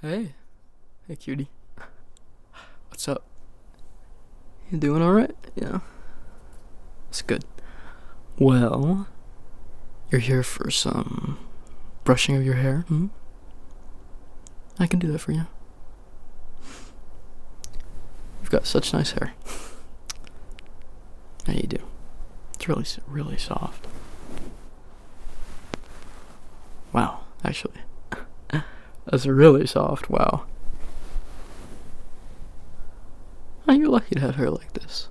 Hey. Hey, cutie. What's up? You doing alright? Yeah. That's good. Well, you're here for some brushing of your hair, hmm? I can do that for you. You've got such nice hair. Yeah, you do. It's really soft. Wow, actually. That's really soft, wow. Oh, you're lucky to have hair like this.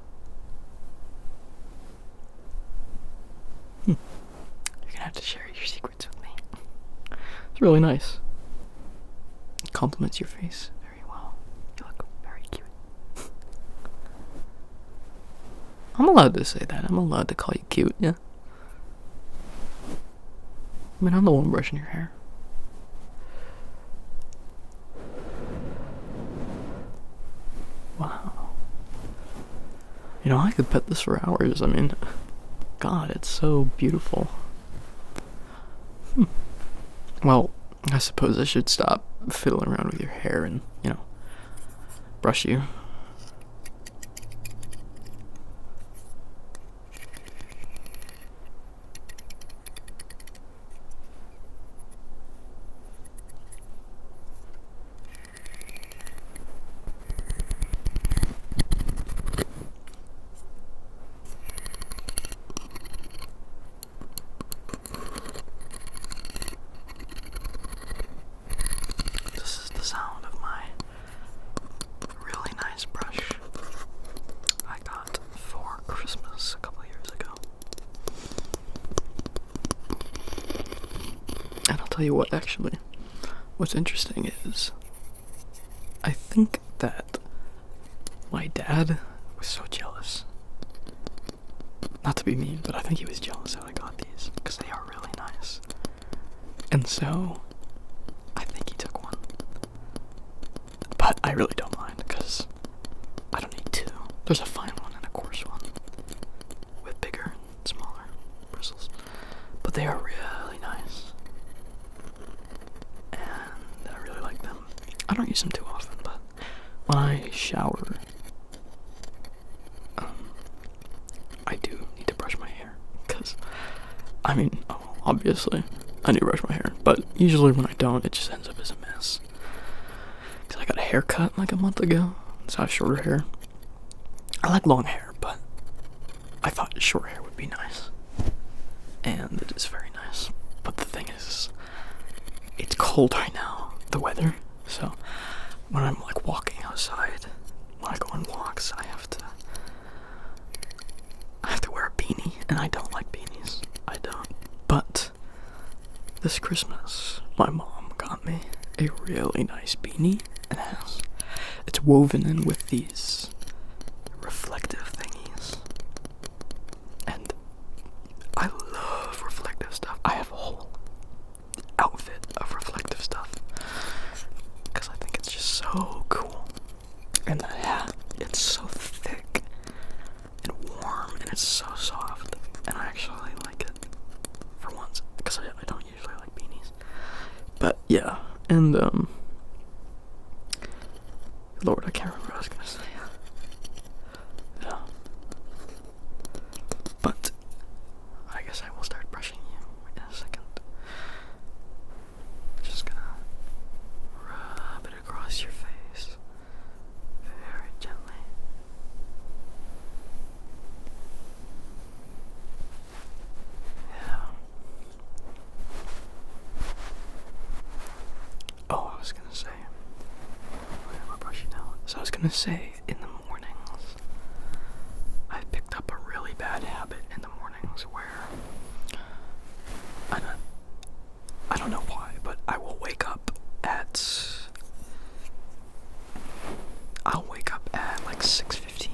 You're gonna have to share your secrets with me. It's really nice. It complements your face very well. You look very cute. I'm allowed to say that. I'm allowed to call you cute, yeah? I mean, I'm the one brushing your hair. Wow. You know, I could pet this for hours. I mean, God, it's so beautiful. Well, I suppose I should stop fiddling around with your hair and, brush you. This is the sound of my really nice brush I got for Christmas a couple years ago. And I'll tell you what, actually, what's interesting is I think that my dad was so jealous. Not to be mean, but I think he was jealous that I got these because they are really nice. And so I think he took one. But I really don't mind because I don't need two. There's a fine one and a coarse one with bigger and smaller bristles. But they are really nice. And I really like them. I don't use them too often, but when I shower, I do need to brush my hair. Because, obviously, I need to brush my hair. But usually when I don't, it just ends up as a mess. Because I got a haircut like a month ago, so I have shorter hair. I like long hair, but I thought short hair would be nice. And it is very nice. But the thing is, it's cold right now, the weather. So when I'm like walking outside, when I go on walks, I have to wear a beanie, and I don't like beanies. I don't. But this Christmas, my mom got me a really nice beanie, and it's woven in with these reflective thingies. And I love reflective stuff. I have a whole outfit of reflective stuff because I think it's just so cool. And the hat, it's so thick and warm, and it's so soft, and I actually like it for once because I don't usually like beanies. But yeah, and Lord, I can't remember what I was gonna say. Yeah. But I guess I will start brushing you in a second. Just gonna rub it across your face very gently. Yeah. Oh, I was gonna say. Where am I brushing now? So I was gonna say, in the mornings, I picked up a really bad habit in the mornings where I don't know why, but I'll wake up at like 6:15,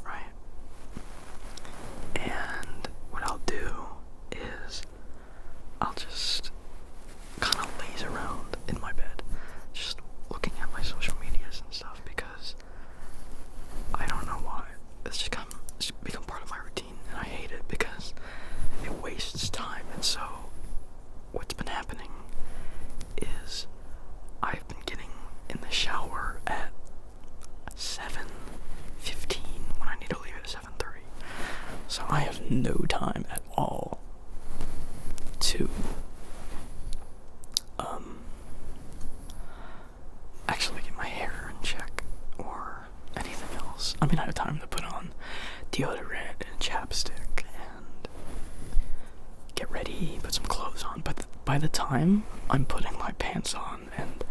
right? And what I'll do is I'll just kind of laze around in my bed, just looking at my social medias and stuff, because I have no time at all to actually get my hair in check or anything else. I mean, I have time to put on deodorant and chapstick and get ready, put some clothes on, but by the time I'm putting my pants on and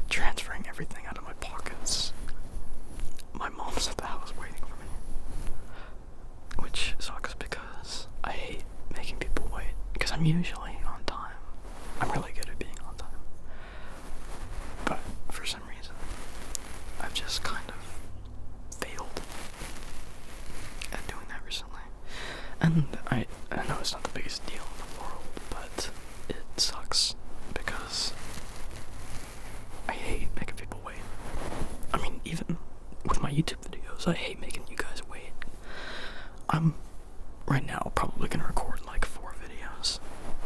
transferring everything out of my pockets, my mom's at the house waiting for me, which sucks because I hate making people wait, because I'm usually on time. I'm really good at being on time, but for some reason I've just kind of failed at doing that recently, and I know it's not the biggest deal in the world, but it sucks because I hate making people wait. I mean, even with my YouTube videos, I hate making you guys wait. I'm right now probably gonna record like 4 videos,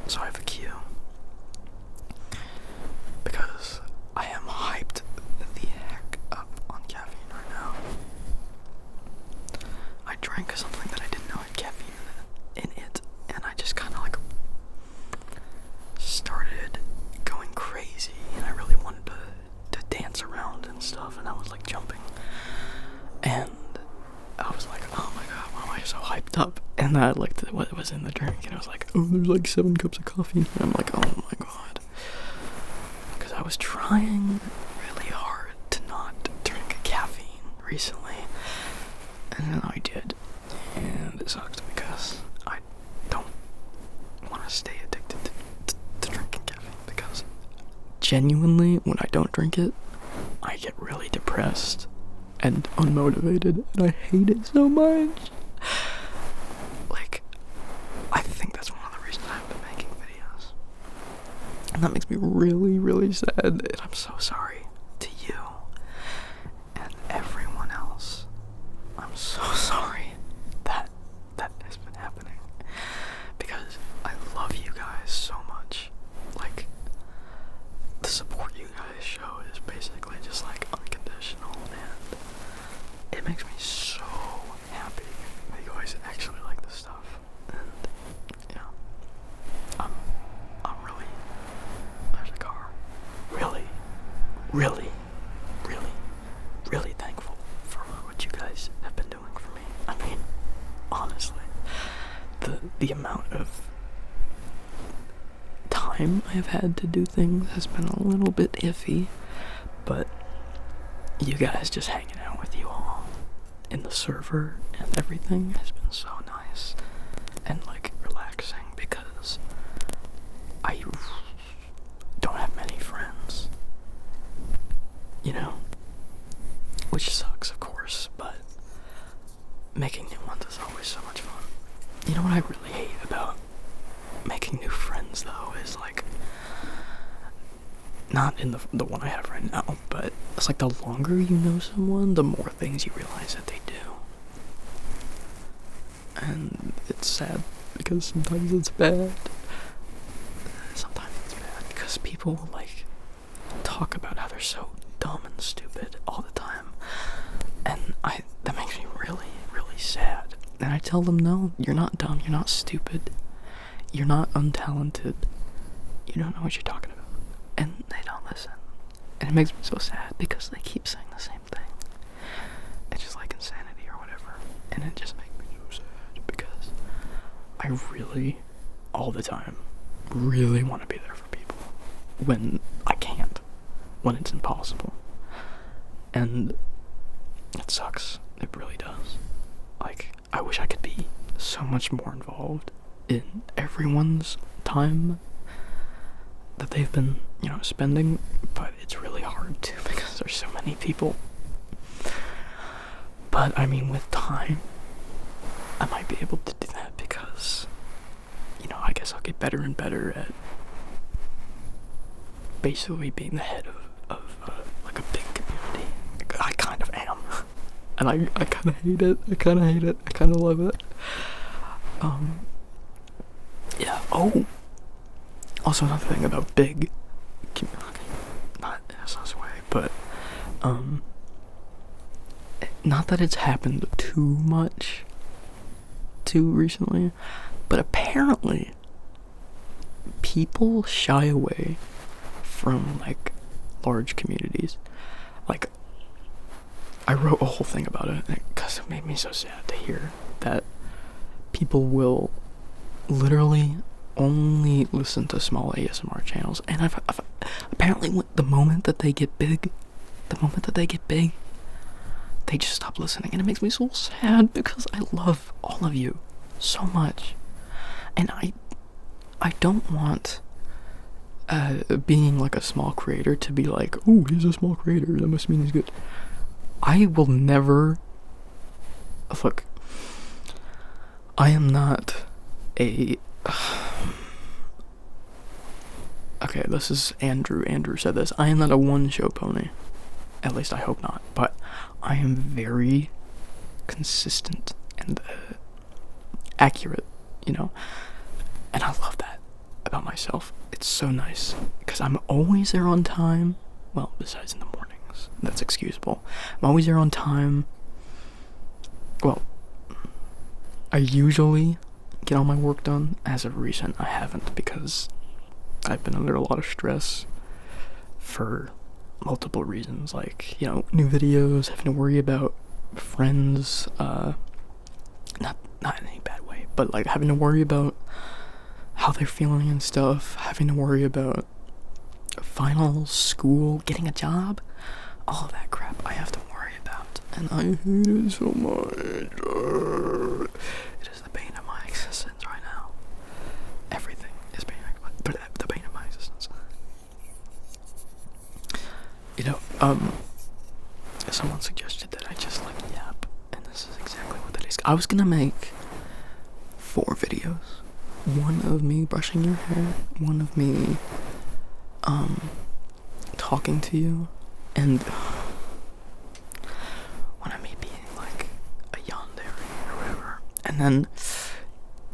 so I have a queue, because I am hyped the heck up on caffeine right now. I drank something that I didn't know had caffeine in it, and I just kind of like started going crazy, and I really wanted to dance around and stuff, and I was like jumping, and I was like, oh my god, why am I so hyped up? And I looked at what was in the drink, and I was like, oh, there's like 7 cups of coffee, and I'm like, oh my god, because I was trying really hard to not drink caffeine recently, and then I did, and it sucked because I don't want to stay addicted to drinking caffeine, because genuinely, when I don't drink it, I get really depressed and unmotivated, and I hate it so much. Like, I think that's one of the reasons I've been making videos, and that makes me really, really sad, and I'm so sorry to you and everyone else. I'm so sorry that has been happening, because I love you guys so much. Like, the support you guys show is basically just like unconditional, and it makes me so happy that you guys actually like this stuff. And yeah, I'm really, there's a car, really, really, really, really thankful for what you guys have been doing for me. I mean, honestly, the amount of time I've had to do things has been a little bit iffy, but you guys just hanging out with you all in the server and everything has been so nice and like relaxing, because I don't have many friends, you know, which sucks, of course, but making new ones is always so much fun. You know what I really hate about making new friends, though, is like, not in the one I have right now, but it's like the longer you know someone, the more things you realize that they do. And it's sad, because sometimes it's bad. Sometimes it's bad because people like talk about how they're so dumb and stupid all the time, and that makes me really, really sad. And I tell them, no, you're not dumb, you're not stupid, you're not untalented, you don't know what you're talking about. And they don't listen. And it makes me so sad, because they keep saying the same thing. It's just like insanity or whatever. And it just makes me so sad, because I really, all the time, really want to be there for people when I can't, when it's impossible. And it sucks. It really does. Like, I wish I could be so much more involved in everyone's time that they've been, you know, spending, but it's really hard to, because there's so many people. But I mean, with time, I might be able to do that, because, you know, I guess I'll get better and better at basically being the head of like a big community. I kind of am, and I kind of hate it. I kind of love it. Yeah. Oh. Also, another thing about big community, not in a sus way, but not that it's happened too much to recently, but apparently people shy away from like large communities. Like, I wrote a whole thing about it because it made me so sad to hear that people will literally only listen to small ASMR channels, and I've apparently the moment that they get big, they just stop listening, and it makes me so sad because I love all of you so much, and I don't want being like a small creator to be like, oh, he's a small creator, that must mean he's good. I will never look. I am not a okay, this is Andrew said this. I am not a one-show pony. At least I hope not. But I am very consistent and accurate, you know? And I love that about myself. It's so nice. Because I'm always there on time. Well, besides in the mornings. That's excusable. I'm always there on time. Well, I usually get all my work done. As of recent, I haven't because I've been under a lot of stress for multiple reasons, like, you know, new videos, having to worry about friends, not in any bad way, but like having to worry about how they're feeling and stuff, having to worry about finals, school, getting a job, all of that crap I have to worry about, and I hate it so much. It is the bane of my existence right now. Everything is the bane of my existence. You know, someone suggested that I just like yap, and this is exactly what that is. I was gonna make 4 videos. One of me brushing your hair, one of me, talking to you, and one of me being like a yandere or whatever. And then,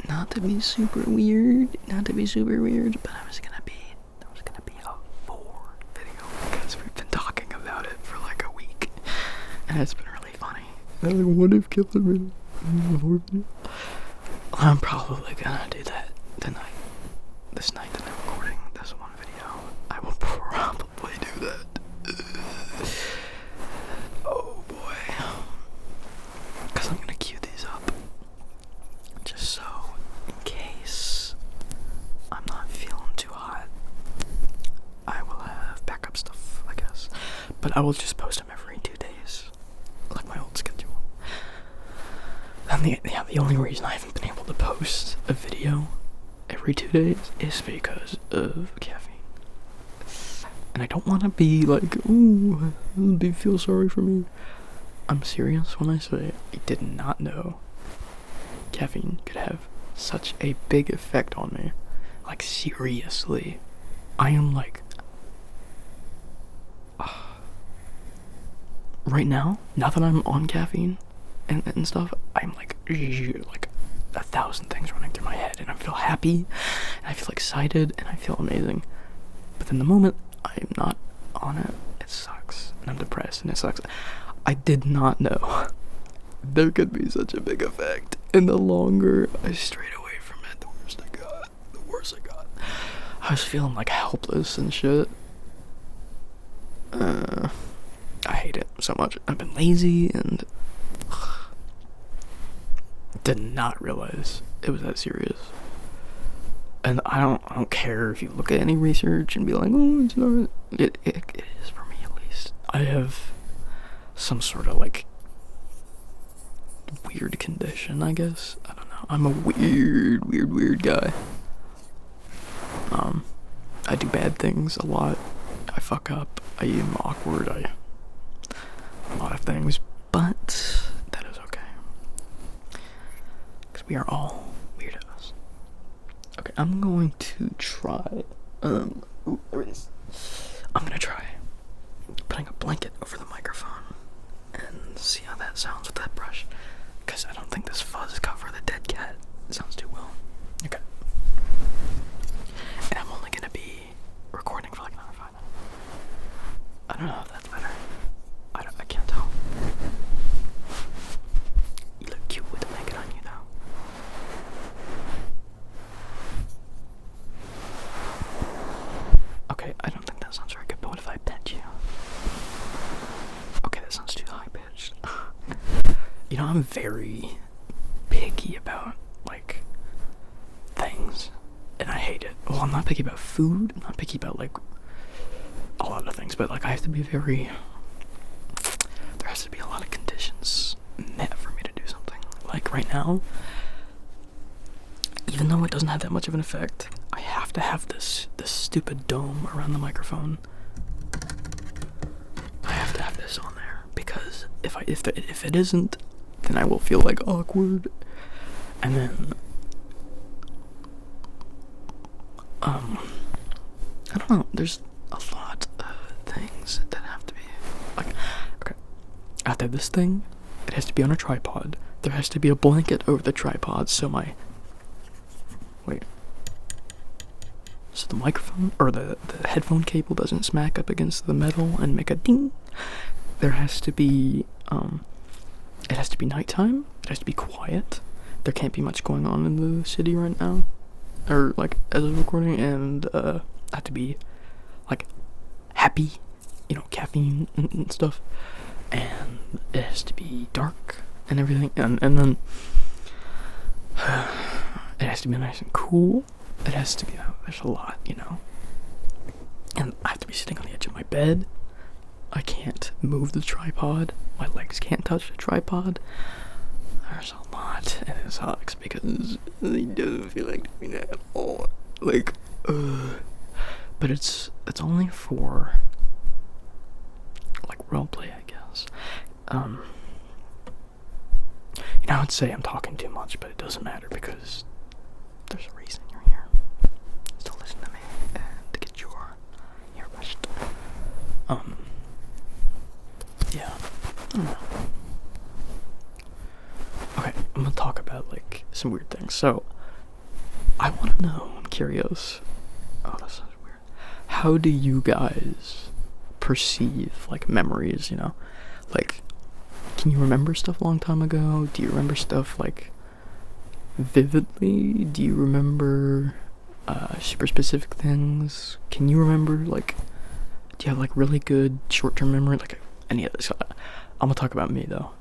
not to be super weird, but I was gonna be a 4 video because we've been talking about it for like a week, and it's been really funny. And like, what if Kepler made a 4 video? I'm probably gonna do that tonight. This night that I'm recording this one video, I will probably do that. Oh boy. Because I'm gonna queue these up. Just so, in case I'm not feeling too hot, I will have backup stuff, I guess. But I will just post them every 2 days, like my old schedule. And the only reason I haven't been able to post a video every 2 days is because of caffeine. And I don't want to be like, ooh, feel sorry for me. I'm serious when I say I did not know caffeine could have such a big effect on me. Like, seriously. I am like, right now that I'm on caffeine and stuff, I'm like 1,000 things running through my head, and I feel happy, and I feel excited, and I feel amazing. But then the moment I'm not on it, it sucks, and I'm depressed, and it sucks. I did not know there could be such a big effect, and the longer I strayed away from it, the worse I got. I was feeling like helpless and shit. I hate it so much. I've been lazy, and did not realize it was that serious. And I don't care if you look at any research and be like, oh, it's not. It is for me, at least. I have some sort of like weird condition, I guess. I don't know. I'm a weird guy. I do bad things a lot. I fuck up. I am awkward. A lot of things, but that is okay. Because we are all weirdos. Okay, I'm going to try, ooh, there it is. I'm gonna try putting a blanket over the microphone and see how that sounds with that brush. Because I don't think this fuzz cover the dead cat sounds too well. Okay. And I'm only gonna be recording for like another 5 minutes. I don't know if that's better. I can't tell. You look cute with the blanket on you though. you know, I'm very picky about, like, things, and I hate it. Well, I'm not picky about food, I'm not picky about, like, a lot of things, but, like, I have to be there has to be a lot of conditions met for me to do something. Like, right now, even though it doesn't have that much of an effect, I have to have this stupid dome around the microphone. I have to have this on there, because if it isn't, then I will feel, like, awkward. And then I don't know, there's a lot of things that have to be, like, okay, I have to have this thing, it has to be on a tripod, there has to be a blanket over the tripod so the microphone, or the headphone cable doesn't smack up against the metal and make a ding. There has to be, it has to be nighttime, it has to be quiet, there can't be much going on in the city right now, or, like, as of recording, and, I have to be, like, happy, you know, caffeine and stuff, and it has to be dark and everything, and then it has to be nice and cool. It has to be, there's a lot, you know, and I have to be sitting on the edge of my bed. I can't move the tripod, my legs can't touch the tripod. There's a lot, and it sucks because I don't feel like doing that at all. Like, but it's only for, like, roleplay, I guess. You know, I would say I'm talking too much, but it doesn't matter because there's a reason you're here. So listen to me and to get your best. Yeah. I don't know. Okay, I'm gonna talk about, like, some weird things. So, I wanna know, I'm curious. Oh, that sounds weird. How do you guys perceive, like, memories, you know? Like, can you remember stuff a long time ago? Do you remember stuff, like, vividly? Do you remember, super specific things? Can you remember, like, do you have, like, really good short-term memory? Like, any of this? I'm gonna talk about me, though.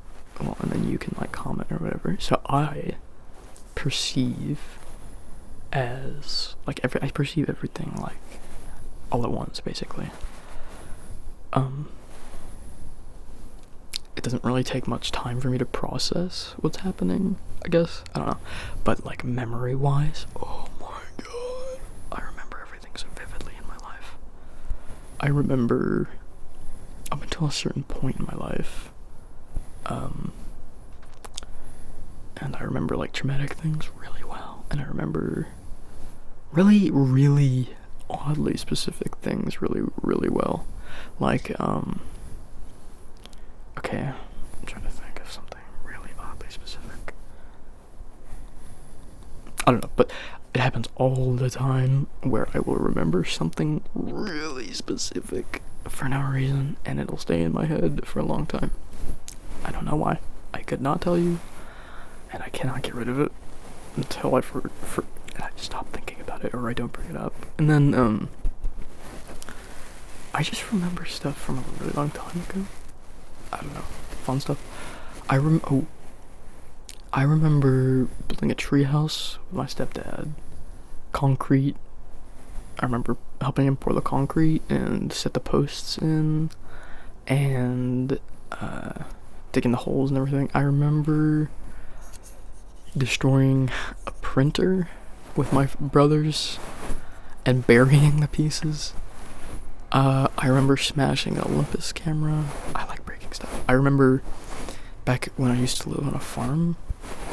Well, and then you can, like, comment or whatever. So I perceive as, like, I perceive everything, like, all at once, basically. It doesn't really take much time for me to process what's happening, I guess. I don't know. But, like, memory-wise, oh my god, I remember everything so vividly in my life. I remember up until a certain point in my life, and I remember, like, traumatic things really well, and I remember really, really oddly specific things really, really well. Like, okay, I'm trying to think of something really oddly specific. I don't know, but it happens all the time where I will remember something really specific for no reason, and it'll stay in my head for a long time. I don't know why. I could not tell you, and I cannot get rid of it until I I stop thinking about it, or I don't bring it up. And then, I just remember stuff from a really long time ago. I don't know, fun stuff. I remember building a treehouse with my stepdad. Concrete. I remember helping him pour the concrete and set the posts in, and digging the holes and everything. I remember destroying a printer with my brothers and burying the pieces. I remember smashing an Olympus camera. I like breaking stuff. I remember back when I used to live on a farm,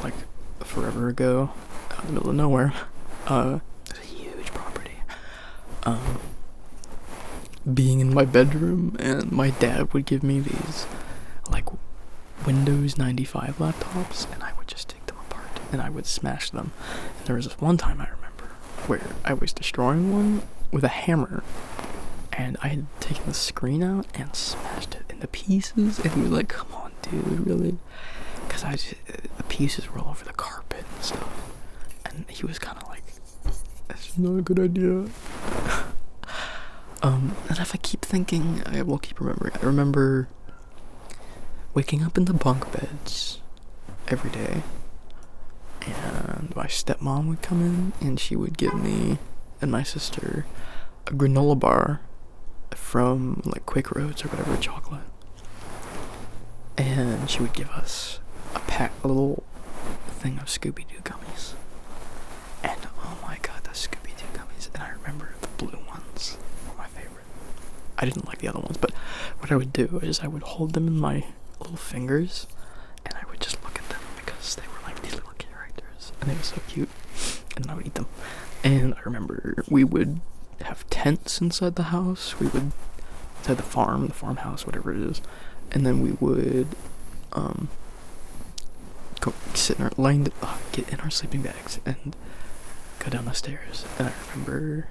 like, forever ago, out in the middle of nowhere. It's a huge property. Being in my bedroom, and my dad would give me these, like, Windows 95 laptops, and I would just take them apart, and I would smash them. And there was this one time I remember where I was destroying one with a hammer, and I had taken the screen out and smashed it into pieces, and he was like, come on, dude, really? Because the pieces were all over the carpet and stuff, and he was kind of like, that's not a good idea. And if I keep thinking, I will keep remembering. I remember waking up in the bunk beds every day. And my stepmom would come in, and she would give me and my sister a granola bar from like Quaker Oats or whatever, chocolate. And she would give us a little thing of Scooby-Doo gummies. And oh my god, those Scooby-Doo gummies. And I remember the blue ones were my favorite. I didn't like the other ones, but what I would do is I would hold them in my little fingers, and I would just look at them because they were like these little characters, and they were so cute. And then I would eat them. And I remember we would have tents inside the house. We would inside the farmhouse, whatever it is. And then we would go sit in get in our sleeping bags and go down the stairs. And I remember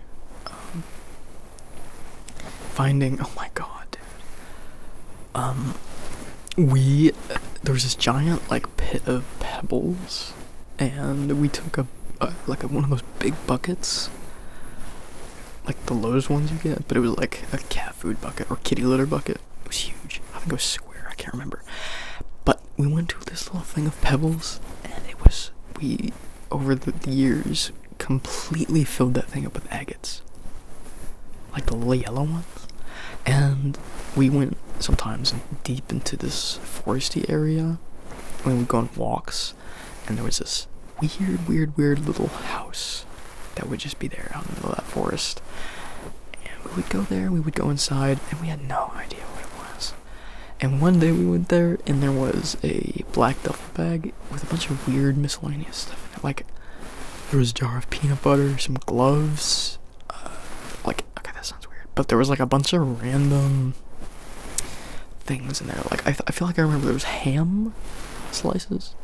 finding, oh my god, dude. There was this giant like pit of pebbles, and we took one of those big buckets, like the Lowe's ones you get, but it was like a cat food bucket or kitty litter bucket. It was huge. I think it was square. I can't remember. But we went to this little thing of pebbles, and we over the years completely filled that thing up with agates, like the little yellow ones. And we went sometimes deep into this foresty area when we go on walks, and there was this weird little house that would just be there out in the middle of that forest. And we would go there, we would go inside, and we had no idea what it was. And one day we went there, and there was a black duffel bag with a bunch of weird miscellaneous stuff in it. Like, there was a jar of peanut butter, some gloves, okay, that sounds weird, but there was like a bunch of random things in there. Like, I feel like I remember there was ham slices,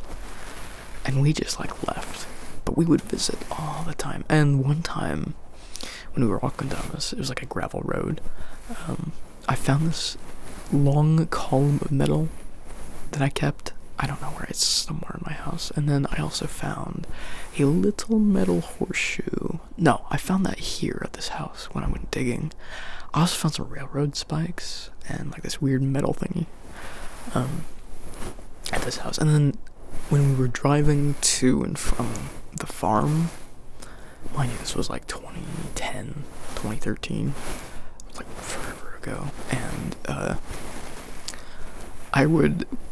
and we just like left. But we would visit all the time. And one time when we were walking down this, it was like a gravel road, I found this long column of metal that I kept. I don't know where, it's somewhere in my house. And then I also found a little metal horseshoe. No, I found that here at this house when I went digging. I also found some railroad spikes and like this weird metal thingy at this house. And then when we were driving to and from the farm, mind you, this was like 2010, 2013, it was like forever ago, and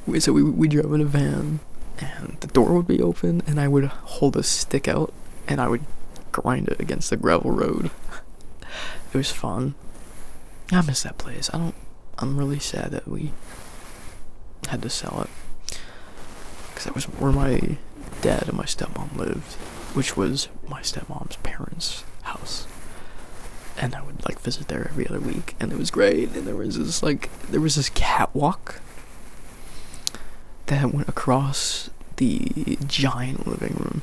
we drove in a van, and the door would be open, and I would hold a stick out, and I would grind it against the gravel road. It was fun. I miss that place. I'm really sad that we had to sell it, because that was where my dad and my stepmom lived, which was my stepmom's parents' house. And I would like visit there every other week, and it was great. And there was this catwalk that went across the giant living room,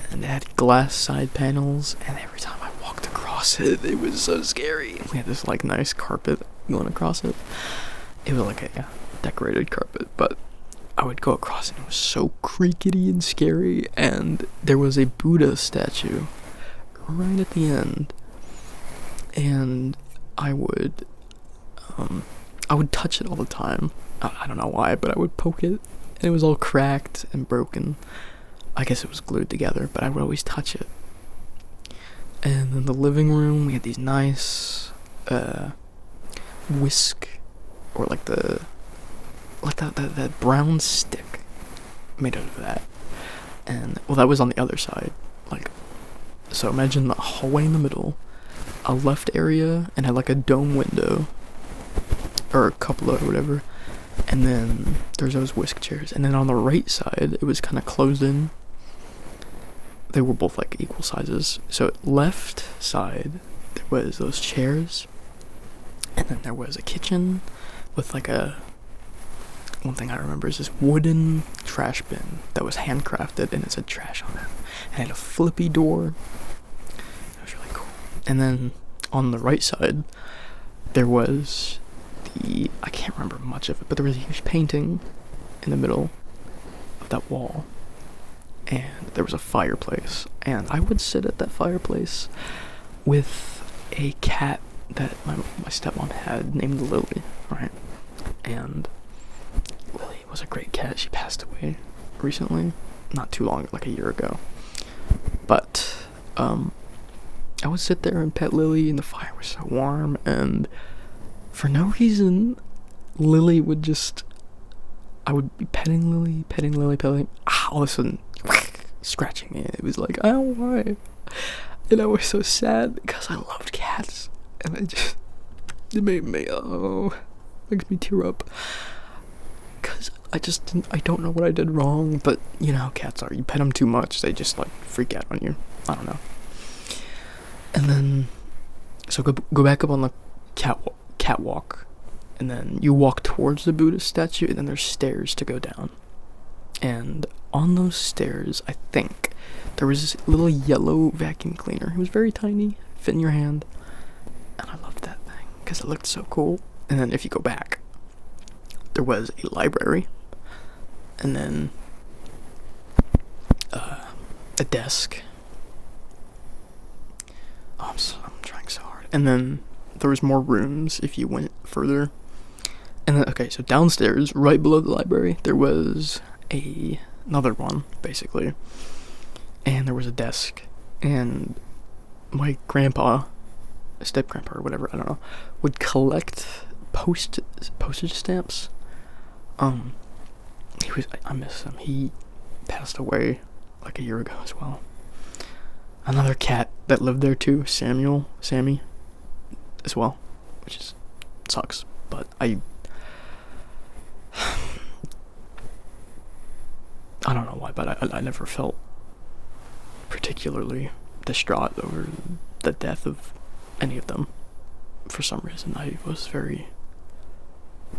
and it had glass side panels, and every time I walked across it, it was so scary. We had this like nice carpet going across it. It was like a decorated carpet, but I would go across and it was so creaky and scary, and there was a Buddha statue right at the end, and I would touch it all the time. I don't know why, but I would poke it, and it was all cracked and broken. I guess it was glued together, but I would always touch it. And in the living room, we had these nice whisk, or like that brown stick made out of that. And well, that was on the other side. Like, so imagine the hallway in the middle, a left area, and had like a dome window or a cupola or whatever, and then there's those whisk chairs. And then on the right side, it was kind of closed in. They were both like equal sizes. So left side, there was those chairs, and then there was a kitchen with like one thing I remember is this wooden trash bin that was handcrafted, and it said trash on it, and it had a flippy door. It was really cool. And then on the right side, there was I can't remember much of it, but there was a huge painting in the middle of that wall, and there was a fireplace, and I would sit at that fireplace with a cat that my stepmom had named Lily, right? And Lily was a great cat. She passed away recently, not too long, like a year ago. But I would sit there and pet Lily, and the fire was so warm, and for no reason, Lily would just, I would be petting Lily, all of a sudden, scratching me. It was like, I don't know why. And I was so sad because I loved cats, and it made me, makes me tear up. Because I don't know what I did wrong, but you know how cats are. You pet them too much, they just like freak out on you. I don't know. And then, so go back up on the catwalk, and then you walk towards the Buddha statue, and then there's stairs to go down. And on those stairs, I think, there was this little yellow vacuum cleaner. It was very tiny, fit in your hand, and I loved that thing, because it looked so cool. And then if you go back, there was a library, and then a desk. I'm trying so hard. And then there was more rooms if you went further. And then, okay, so downstairs, right below the library, there was another one, basically. And there was a desk. And my grandpa, step-grandpa or whatever, I don't know, would collect postage stamps. I miss him. He passed away like a year ago as well. Another cat that lived there too, Sammy, as well, which is sucks. But I don't know why, but I never felt particularly distraught over the death of any of them. For some reason, I was very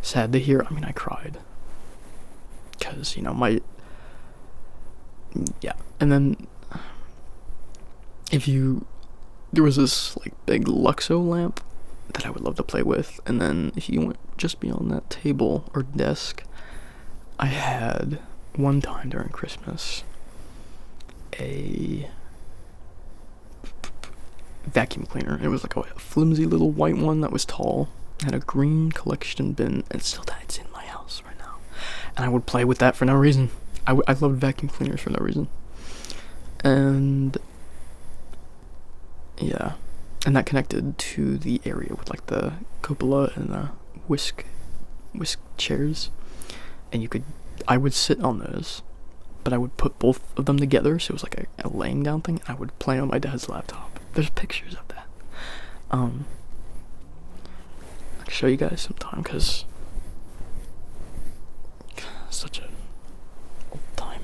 sad to hear. I mean, I cried because, you know, and then there was this like big Luxo lamp that I would love to play with, and then if you went just beyond that table or desk, I had one time during Christmas a vacuum cleaner. It was like a flimsy little white one that was tall, had a green collection bin, and it's in my house right now, and I would play with that for no reason. I loved vacuum cleaners for no reason. And yeah, and that connected to the area with like the cupola and the whisk chairs, and I would sit on those, but I would put both of them together, so it was like a laying down thing, and I would play on my dad's laptop. There's pictures of that. I can show you guys sometime, because such a old time.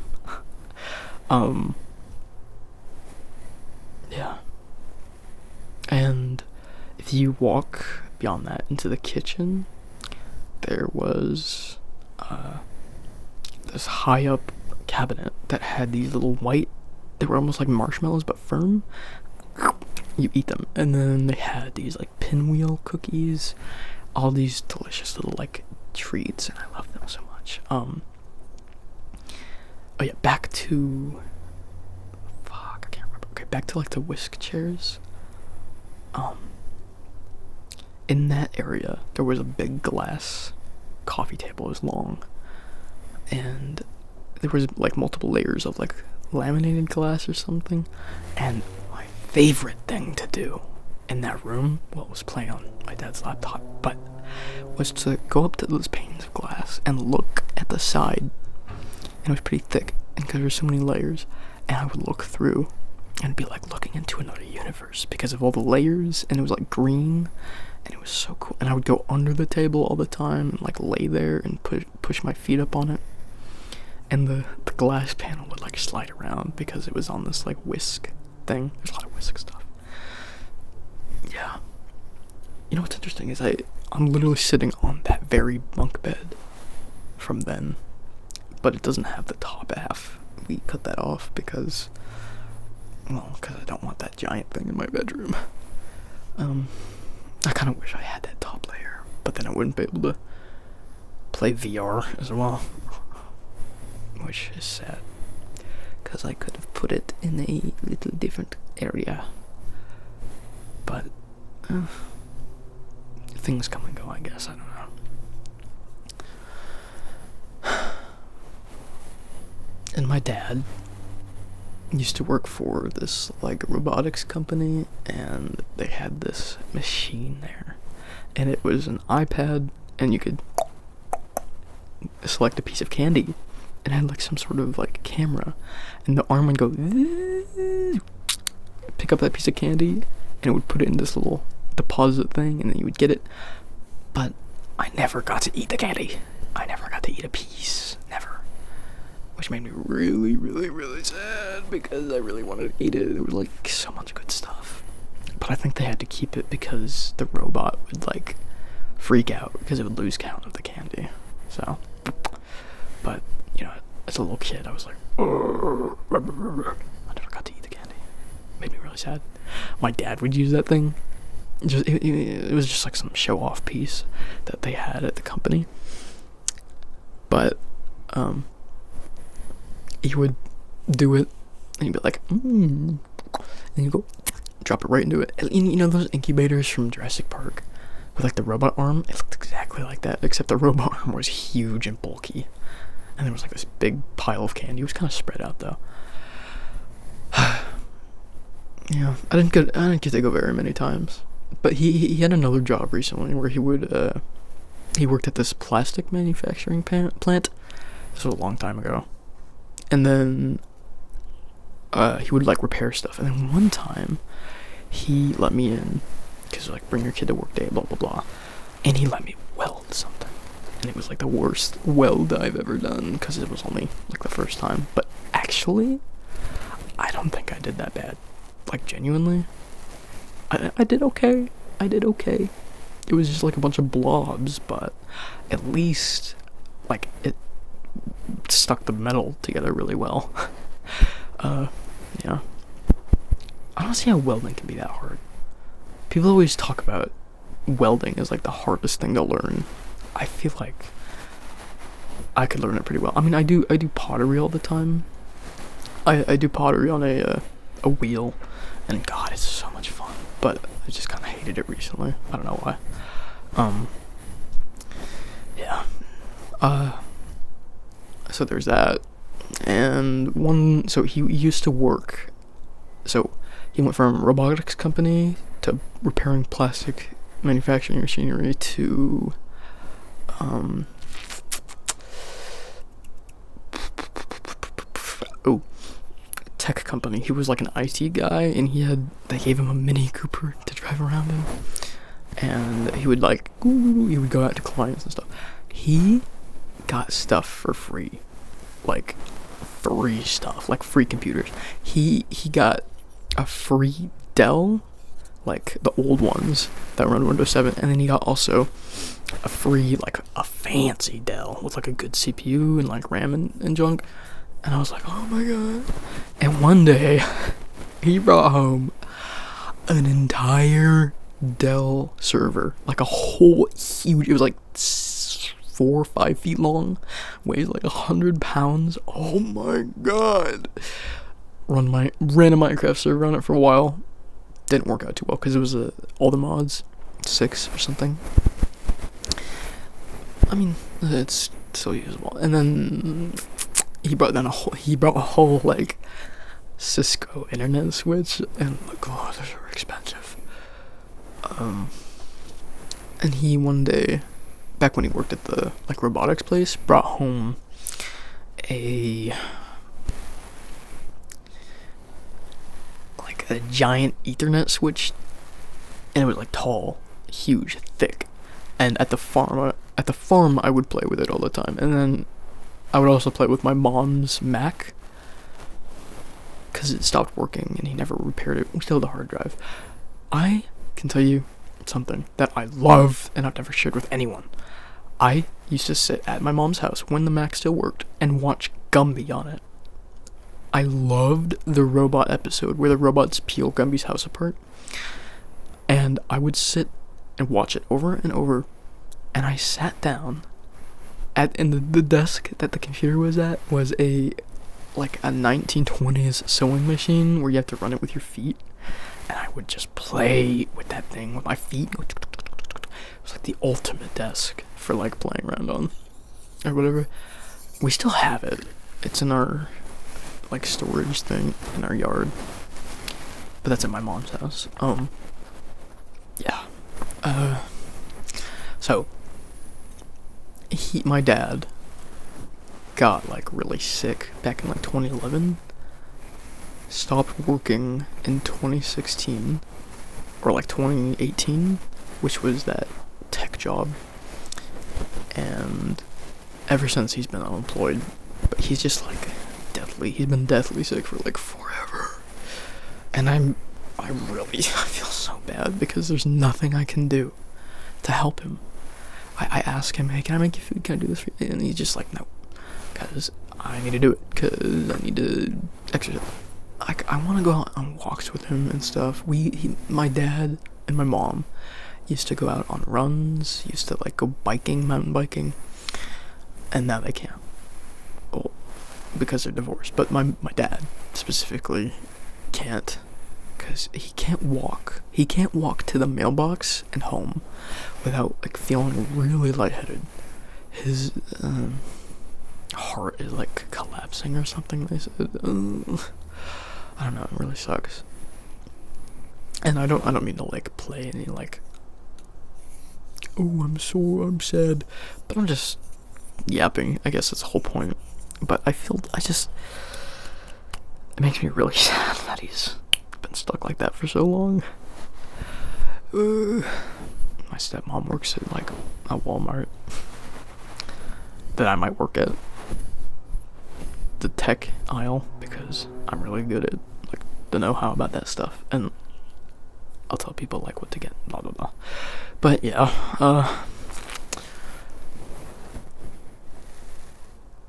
Yeah. And if you walk beyond that into the kitchen, there was this high up cabinet that had these little they were almost like marshmallows but firm. You eat them, and then they had these like pinwheel cookies, all these delicious little like treats, and I love them so much. Oh yeah, back to I can't remember. Okay, back to like the whisk chairs. In that area, there was a big glass coffee table. It was long, and there was like multiple layers of like laminated glass or something. And my favorite thing to do in that room, well, it was playing on my dad's laptop, but was to go up to those panes of glass and look at the side. And it was pretty thick, and because there's so many layers, and I would look through and be like looking into another universe because of all the layers, and it was like green, and it was so cool. And I would go under the table all the time and like lay there and push my feet up on it, and the glass panel would like slide around because it was on this like whisk thing. There's a lot of whisk stuff. Yeah. You know what's interesting is I'm literally sitting on that very bunk bed from then, but it doesn't have the top half. We cut that off because I don't want that giant thing in my bedroom. I kind of wish I had that top layer, but then I wouldn't be able to play VR as well, which is sad, because I could have put it in a little different area, but things come and go, I guess. I don't know. And my dad used to work for this like robotics company, and they had this machine there, and it was an iPad, and you could select a piece of candy. It had like some sort of like camera, and the arm would go pick up that piece of candy, and it would put it in this little deposit thing, and then you would get it. But I never got to eat the candy. I never got to eat a piece. Never. Which made me really, really, really sad, because I really wanted to eat it. There was like so much good stuff. But I think they had to keep it because the robot would like freak out because it would lose count of the candy. So, but you know, as a little kid, I was like, I never got to eat the candy. Made me really sad. My dad would use that thing. It was just like some show-off piece that they had at the company. But he would do it, and he'd be like, and you go drop it right into it. And you know those incubators from Jurassic Park with like the robot arm? It looked exactly like that, except the robot arm was huge and bulky, and there was like this big pile of candy. It was kind of spread out though. Yeah, I didn't get to go very many times. But he had another job recently where he worked at this plastic manufacturing plant. This was a long time ago. And then he would like repair stuff. And then one time he let me in, because like, bring your kid to work day, blah blah blah. And he let me weld something. And it was like the worst weld I've ever done, because it was only like the first time. But actually, I don't think I did that bad. Like, genuinely, I did okay. I did okay. It was just like a bunch of blobs, but at least like it stuck the metal together really well. Yeah. I don't see how welding can be that hard. People always talk about welding as like the hardest thing to learn. I feel like I could learn it pretty well. I mean, I do pottery all the time. I do pottery on a wheel, and God, it's so much fun. But I just kind of hated it recently. I don't know why. Yeah. So there's that. And so he used to work. So he went from robotics company to repairing plastic manufacturing machinery to, tech company. He was like an IT guy, and they gave him a Mini Cooper to drive around in, and he would go out to clients and stuff. He got stuff for free, like free stuff, like free computers. He got a free Dell, like the old ones that run Windows 7, and then he got also a free, like a fancy Dell with like a good CPU and like RAM and junk. And I was like, oh my god. And one day, he brought home an entire Dell server. Like a whole huge, it was like 4 or 5 feet long, weighs like 100 pounds. Oh my god. Ran a Minecraft server on it for a while. Didn't work out too well, because it was all the mods, 6 or something. I mean, it's still usable. And then he brought a whole like Cisco internet switch, and like, oh, those are expensive. And he one day, back when he worked at the like robotics place, brought home a giant Ethernet switch, and it was like tall, huge, thick. And at the farm I would play with it all the time, and then I would also play with my mom's Mac, because it stopped working and he never repaired it. We still had the hard drive. I can tell you something that I love and I've never shared with anyone. I used to sit at my mom's house when the Mac still worked and watch Gumby on it. I loved the robot episode where the robots peel Gumby's house apart, and I would sit and watch it over and over. And I sat down and the desk that the computer was at was a 1920s sewing machine where you have to run it with your feet, and I would just play with that thing with my feet. It was like the ultimate desk for like playing around on or whatever. We still have it. It's in our like storage thing in our yard. But that's at my mom's house. Yeah. So my dad got like really sick back in like 2011. Stopped working in 2016 or like 2018, which was that tech job. And ever since he's been unemployed, but he's just like he's been deathly sick for like forever. And I feel so bad because there's nothing I can do to help him. I ask him, hey, can I make you food? Can I do this for you? And he's just like, no, because I need to do it, because I need to exercise. I want to go out on walks with him and stuff. My dad and my mom used to go out on runs, used to like go mountain biking, and now they can't. Well, because they're divorced. But my dad specifically can't, because he can't walk. He can't walk to the mailbox and home without like feeling really lightheaded. His heart is like collapsing or something, they said. I don't know, it really sucks. And I don't mean to like play any like, oh, I'm sad, but I'm just yapping. I guess that's the whole point. But it makes me really sad that he's been stuck like that for so long. My stepmom works at like a Walmart that I might work at, the tech aisle, because I'm really good at like the know-how about that stuff, and I'll tell people like what to get, blah blah blah. But yeah,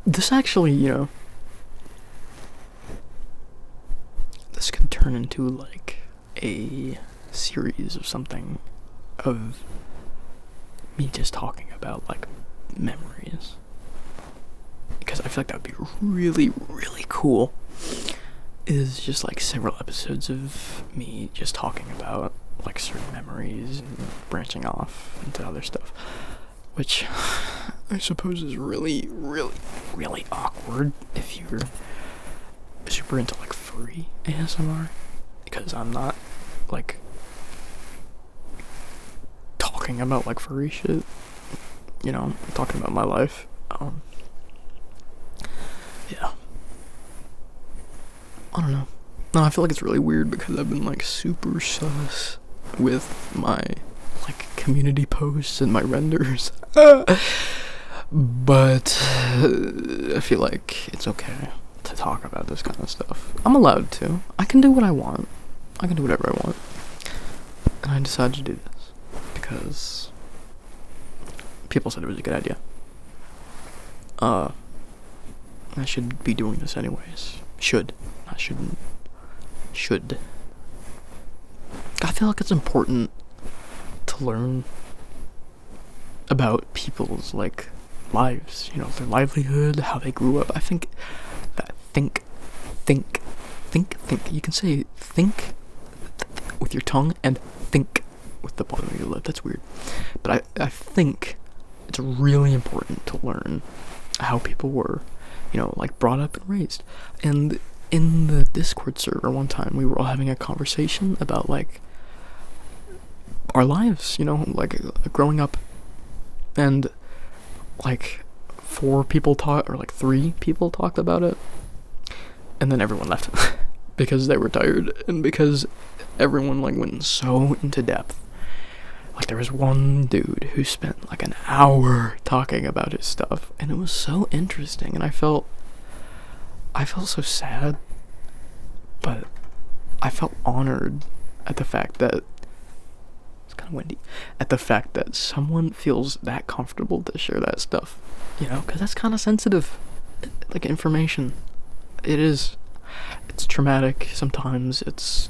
this actually, this could turn into like a series of something, of me just talking about like memories, because I feel like that would be really, really cool. Is just like several episodes of me just talking about like certain memories and branching off into other stuff, which I suppose is really, really, really awkward if you're super into like furry ASMR, because I'm not like talking about like furry shit, I'm talking about my life. Yeah, I don't know. No, I feel like it's really weird because I've been like super sus with my like community posts and my renders. But I feel like it's okay to talk about this kind of stuff. I'm allowed to. I can do what I want. I can do whatever I want. And I decided to do this because people said it was a good idea. I should be doing this anyways. Should. I shouldn't. Should. I feel like it's important to learn about people's like lives, their livelihood, how they grew up. I think that think. You can say think with your tongue and think with the bottom of your lip. That's weird. But I think it's really important to learn how people were, like brought up and raised. And in the Discord server one time, we were all having a conversation about like our lives, like growing up, and like 4 people talked, or like 3 people talked about it, and then everyone left because they were tired, and because everyone like went so into depth. Like there was one dude who spent like an hour talking about his stuff, and it was so interesting, and I felt so sad, but I felt honored at the fact that it's kind of windy, at the fact that someone feels that comfortable to share that stuff, because that's kind of sensitive, like information. It's traumatic sometimes, it's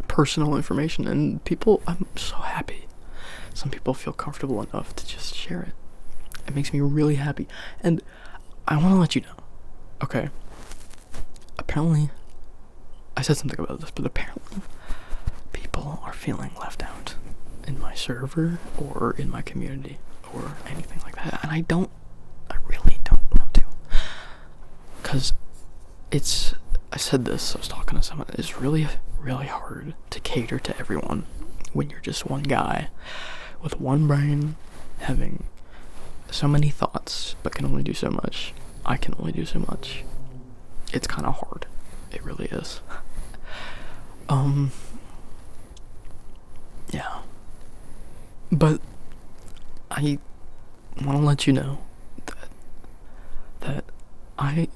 personal information, and I'm so happy some people feel comfortable enough to just share it. It makes me really happy, and I want to let you know, okay, apparently, I said something about this, but apparently people are feeling left out in my server or in my community or anything like that, and I really don't want to, because I said this, I was talking to someone, it's really, really hard to cater to everyone when you're just one guy with one brain, having so many thoughts, but can only do so much. I can only do so much. It's kind of hard. It really is. Yeah. But I want to let you know that I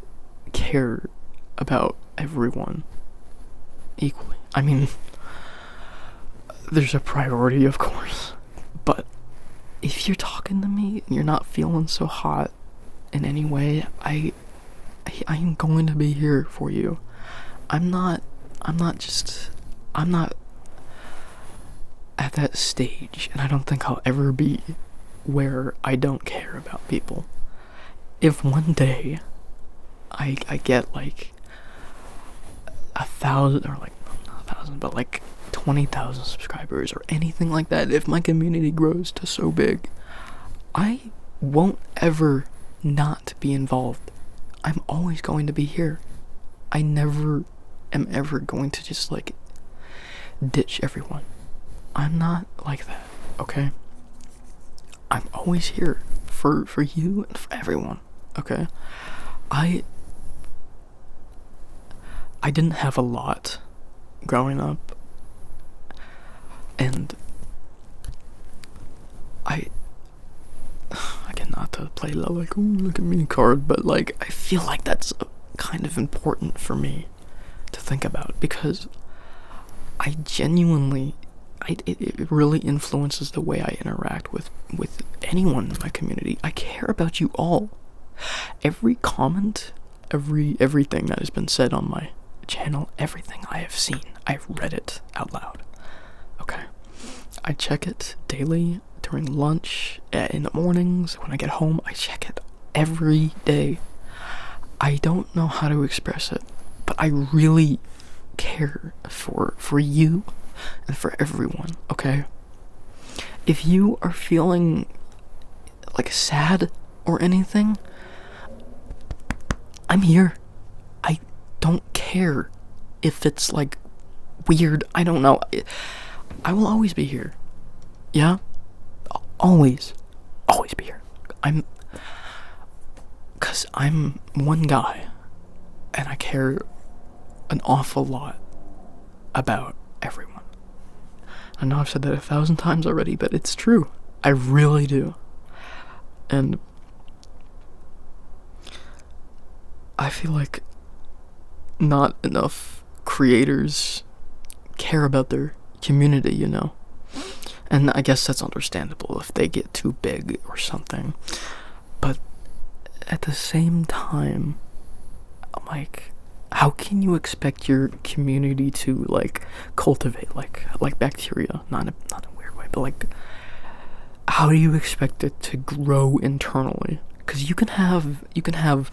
care about everyone equally. I mean, there's a priority, of course, but if you're talking to me and you're not feeling so hot in any way, I am going to be here for you. I'm not at that stage, and I don't think I'll ever be, where I don't care about people. If one day I get like 1,000, or like not 1,000, but like 20,000 subscribers or anything like that, if my community grows to so big, I won't ever not be involved. I'm always going to be here. I never am ever going to just like ditch everyone. I'm not like that, okay? I'm always here for you and for everyone, okay? I didn't have a lot growing up, and again, not to play like, ooh, look at me card, but like, I feel like that's kind of important for me to think about, because I genuinely, it really influences the way I interact with anyone in my community. I care about you all. Every comment, everything that has been said on my channel, everything I have seen, I've read it out loud. Okay? I check it daily, during lunch, in the mornings, when I get home, I check it every day. I don't know how to express it, but I really care for you and for everyone, okay? If you are feeling like sad or anything, I'm here. I don't care if it's like weird, I don't know. I will always be here. Yeah? Always be here. Cause I'm one guy, and I care an awful lot about everyone. I know I've said that 1,000 times already, but it's true. I really do. And I feel like not enough creators care about their community, you know? And I guess that's understandable if they get too big or something. But at the same time, like, how can you expect your community to like cultivate like bacteria, not in a weird way, but like, how do you expect it to grow internally? Because you can have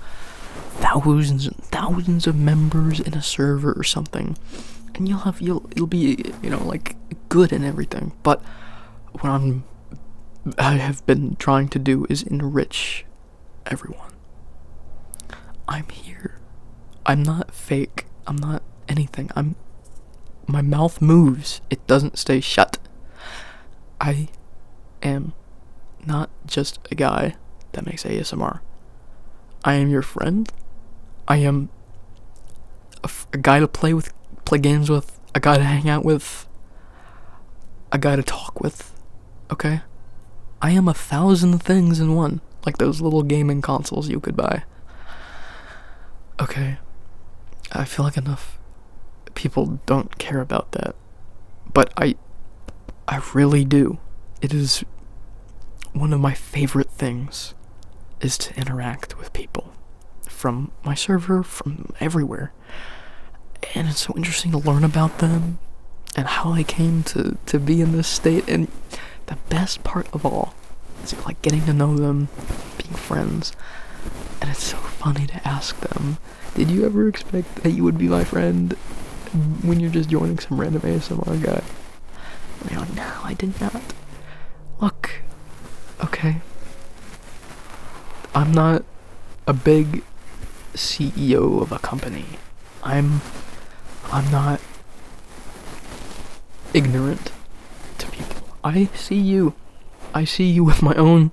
thousands and thousands of members in a server or something, and you'll be, you know, like, good and everything, but what I have been trying to do is enrich everyone. I'm here. I'm not fake. I'm not anything. My mouth moves. It doesn't stay shut. I am not just a guy that makes ASMR. I am your friend. I am a guy to play games with, a guy to hang out with, a guy to talk with, okay? I am 1,000 things in one, like those little gaming consoles you could buy. Okay, I feel like enough people don't care about that, but I really do. It is one of my favorite things, is to interact with people from my server, from everywhere. And it's so interesting to learn about them and how they came to be in this state. And the best part of all is like getting to know them, being friends. And it's so funny to ask them, did you ever expect that you would be my friend when you're just joining some random ASMR guy? And they're like, no, I did not. Look, okay, I'm not a big CEO of a company. I'm not ignorant to people. I see you with my own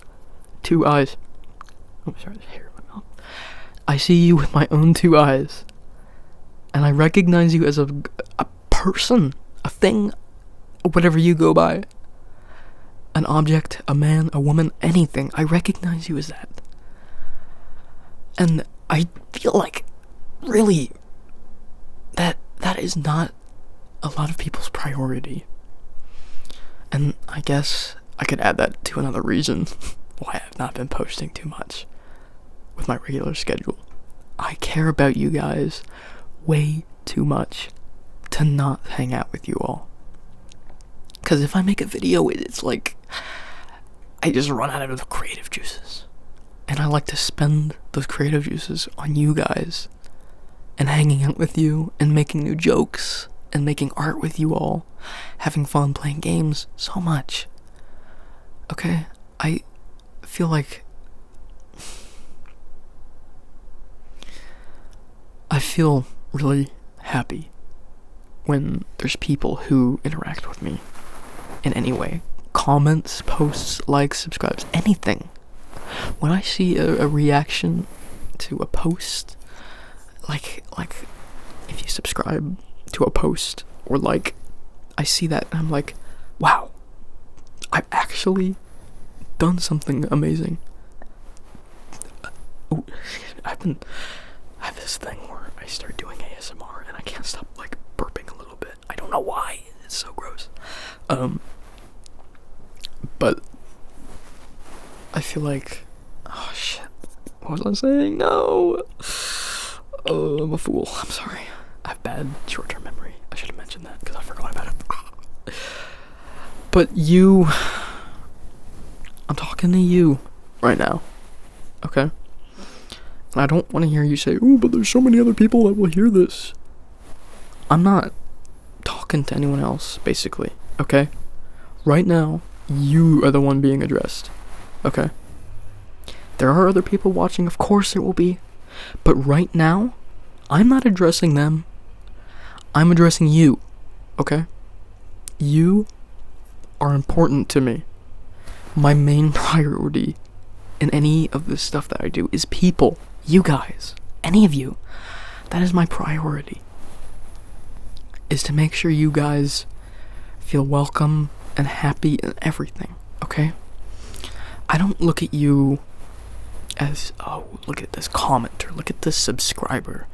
2 eyes. Oh, sorry, there's hair in my mouth. I see you with my own 2 eyes. And I recognize you as a person, a thing, whatever you go by. An object, a man, a woman, anything. I recognize you as that. And I feel like, really, that is not a lot of people's priority. And I guess I could add that to another reason why I've not been posting too much with my regular schedule. I care about you guys way too much to not hang out with you all. Because if I make a video, it's like I just run out of the creative juices. And I like to spend those creative juices on you guys and hanging out with you and making new jokes and making art with you all, having fun playing games so much. Okay, I feel like I feel really happy when there's people who interact with me in any way. Comments, posts, likes, subscribes, anything. When I see a reaction to a post, like if you subscribe to a post or like, I see that and I'm like, wow, I've actually done something amazing. Oh, I have this thing where I start doing ASMR and I can't stop like burping a little bit. I don't know why. It's so gross. But I feel like, oh shit, what was I saying? No. Oh, I'm a fool. I'm sorry. I have bad short-term memory. I should have mentioned that because I forgot about it. But you, I'm talking to you right now, okay? And I don't want to hear you say, oh, but there's so many other people that will hear this. I'm not talking to anyone else, basically, okay? Right now, you are the one being addressed, okay? There are other people watching, of course there will be. But right now, I'm not addressing them. I'm addressing you, okay? You are important to me. My main priority in any of this stuff that I do is people. You guys. Any of you. That is my priority. Is to make sure you guys feel welcome and happy and everything, okay? I don't look at you as, oh, look at this commenter, look at this subscriber.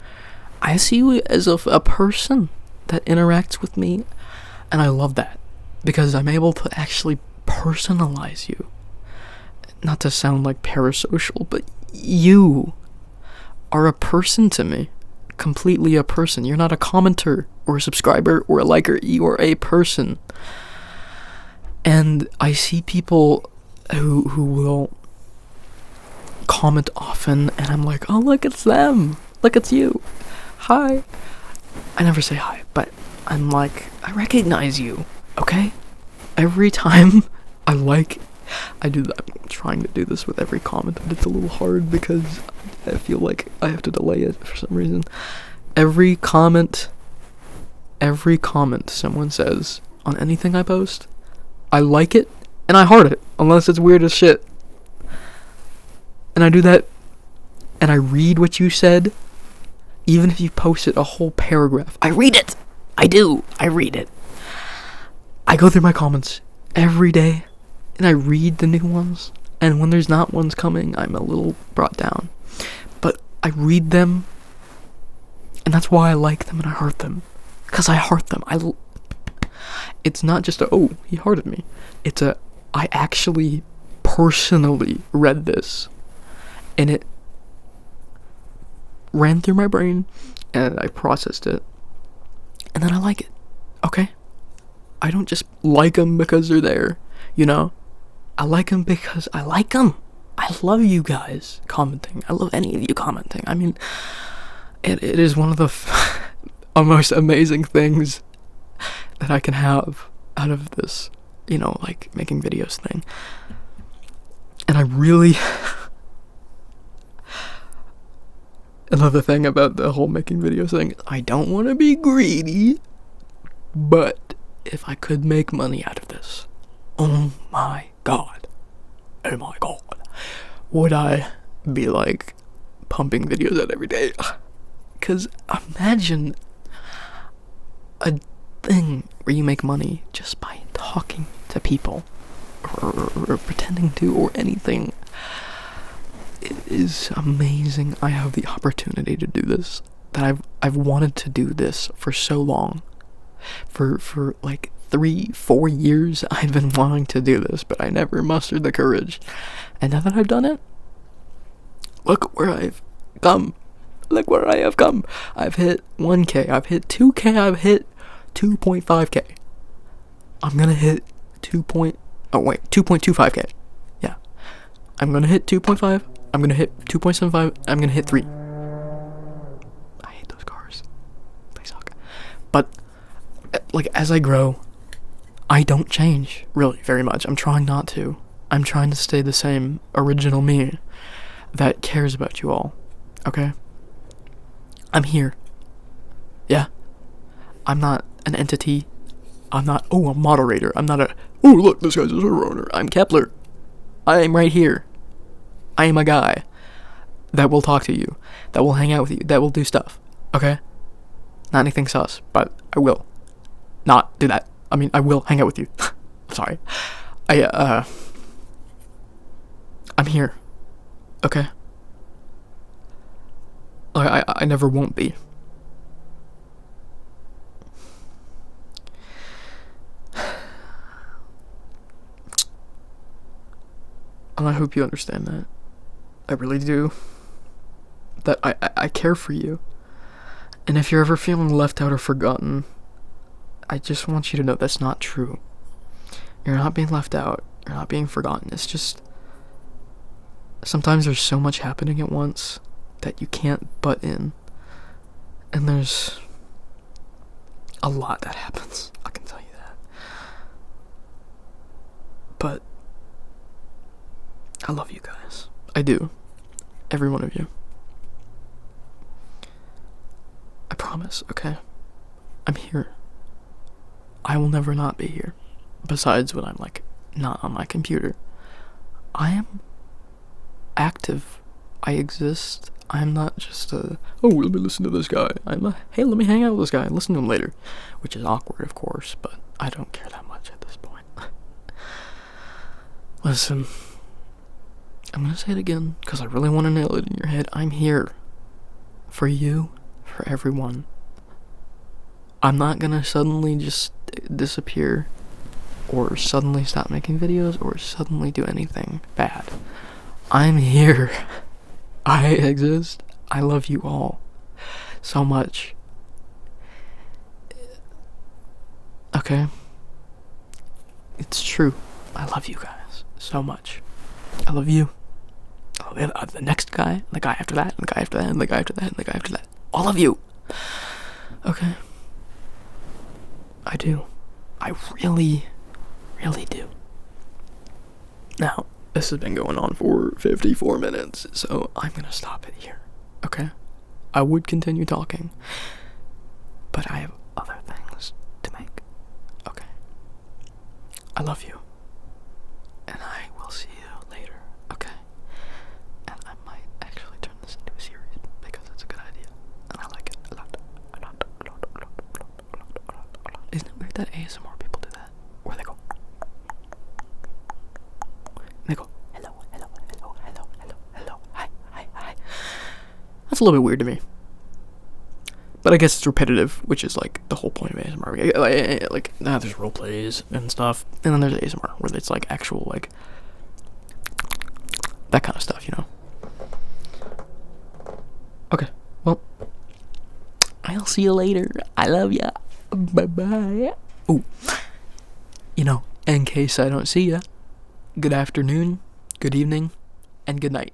I see you as a person that interacts with me, and I love that because I'm able to actually personalize you. Not to sound like parasocial, but you are a person to me. Completely a person. You're not a commenter or a subscriber or a liker. You are a person. And I see people who will comment often, and I'm like, oh, look, it's them. Look, it's you. Hi. I never say hi, but I'm like, I recognize you, okay? Every time I do that. I'm trying to do this with every comment, but it's a little hard because I feel like I have to delay it for some reason. Every comment someone says on anything I post, I like it and I heart it, unless it's weird as shit. And I do that, and I read what you said, even if you posted a whole paragraph. I read it. I do. I read it. I go through my comments every day, and I read the new ones, and when there's not ones coming, I'm a little brought down. But I read them, and that's why I like them and I heart them. Because I heart them. It's not just oh, he hearted me. It's I actually personally read this, and it ran through my brain, and I processed it, and then I like it, okay? I don't just like them because they're there, you know? I like them because I like them. I love you guys commenting. I love any of you commenting. I mean, it is one of the most amazing things that I can have out of this, you know, like making videos thing. And I really another thing about the whole making videos thing, I don't want to be greedy, but if I could make money out of this, oh my god, would I be like pumping videos out every day? Because imagine a thing where you make money just by talking to people or pretending to or anything. It is amazing. I have the opportunity to do this. That I've wanted to do this for so long. For like 3-4 years I've been wanting to do this, but I never mustered the courage. And now that I've done it, look where I've come. Look where I have come. I've hit 1K, I've hit 2K, I've hit 2.5K. I'm gonna hit 2.25K. Yeah. I'm gonna hit 2.5, I'm gonna hit 2.75, I'm gonna hit 3. I hate those cars. They suck. But, like, as I grow, I don't change, really, very much. I'm trying not to. I'm trying to stay the same original me that cares about you all. Okay? I'm here. Yeah? I'm not an entity. I'm not, a moderator. I'm not look, this guy's a server owner. I'm Kepler. I am right here. I am a guy that will talk to you, that will hang out with you, that will do stuff. Okay? Not anything sus, but I will not do that. I mean, I will hang out with you. I'm sorry. I'm here. Okay? I never won't be. And I hope you understand that. I really do. That I care for you. And if you're ever feeling left out or forgotten, I just want you to know that's not true. You're not being left out. You're not being forgotten. It's just, sometimes there's so much happening at once that you can't butt in. And there's a lot that happens. I can tell you that. But I love you guys. I do. Every one of you. I promise, okay? I'm here. I will never not be here. Besides when I'm, like, not on my computer. I am active. I exist. I'm not just let me listen to this guy. Hey, let me hang out with this guy and listen to him later. Which is awkward, of course, but I don't care that much at this point. Listen. I'm gonna say it again, because I really want to nail it in your head. I'm here. For you. For everyone. I'm not gonna suddenly just disappear. Or suddenly stop making videos. Or suddenly do anything bad. I'm here. I exist. I love you all. So much. Okay? It's true. I love you guys. So much. I love you. I love the next guy. The guy after that. And the guy after that. And the guy after that. And the guy after that. All of you. Okay? I do. I really, really do. Now, this has been going on for 54 minutes, so I'm gonna stop it here, okay? I would continue talking, but I have other things to make, okay? I love you, and I will see you later, okay? And I might actually turn this into a series, because it's a good idea, and I like it a lot. Isn't it weird that ASMR people do that? Where they go, hello, hi. That's a little bit weird to me. But I guess it's repetitive, which is like the whole point of ASMR. Like, there's role plays and stuff, and then there's ASMR, where it's like actual, like, that kind of stuff, you know? Okay, well, I'll see you later. I love ya. Bye-bye. Ooh, you know, in case I don't see ya, good afternoon, good evening, and good night.